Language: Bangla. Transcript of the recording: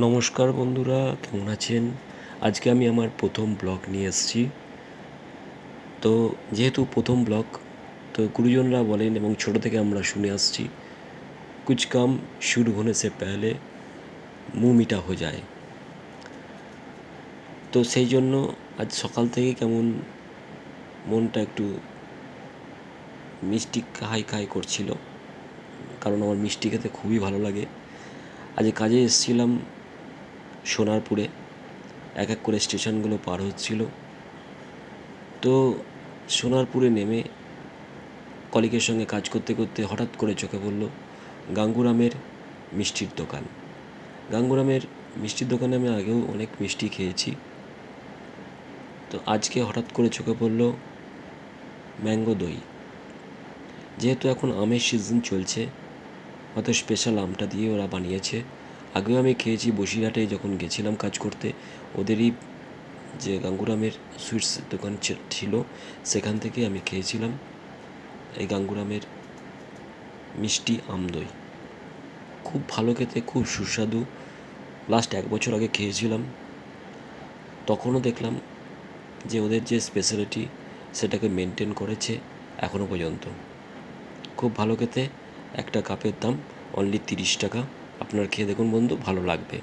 নমস্কার বন্ধুরা, কেমন আছেন? আজকে আমি আমার প্রথম ব্লগ নিয়ে এসেছি। তো যেহেতু প্রথম ব্লগ, তো গুরুজনরা বলেন এবং ছোটো থেকে আমরা শুনে আসছি, কুছ কাম শুরু হোনে সে পেহলে মুঁহ মিঠা হো যায়। তো সেই জন্য আজ সকাল থেকে কেমন মনটা একটু মিষ্টি খাই খাই করছিল, কারণ আমার মিষ্টি খেতে খুবই ভালো লাগে। আজ কাজে এসেছিলাম সোনারপুরে, এক এক করে স্টেশনগুলো পার হচ্ছিল। তো সোনারপুরে নেমে কলিগের সঙ্গে কাজ করতে করতে হঠাৎ করে চোখে পড়ল গাঙ্গুরামের মিষ্টির দোকান। গাঙ্গুরামের মিষ্টির দোকানে আমি আগেও অনেক মিষ্টি খেয়েছি, তো আজকে হঠাৎ করে চোখে পড়ল ম্যাঙ্গো দই। যেহেতু এখন আমের সিজন চলছে, হয়তো স্পেশাল আমটা দিয়ে ওরা বানিয়েছে। আগেও আমি খেয়েছি, বসিরহাটে যখন গেছিলাম কাজ করতে, ওদেরই যে গাঙ্গুরামের সুইটস দোকান ছিল, সেখান থেকে আমি খেয়েছিলাম এই গাঙ্গুরামের মিষ্টি আম দই। খুব ভালো খেতে, খুব সুস্বাদু। লাস্ট 1 বছর আগে খেয়েছিলাম, তখনও দেখলাম যে ওদের যে স্পেশালিটি সেটাকে মেনটেন করেছে এখনও পর্যন্ত। খুব ভালো খেতে। একটা কাপের দাম অনলি 30 টাকা। আপনার খেয়ে দেখুন বন্ধু, ভালো লাগবে।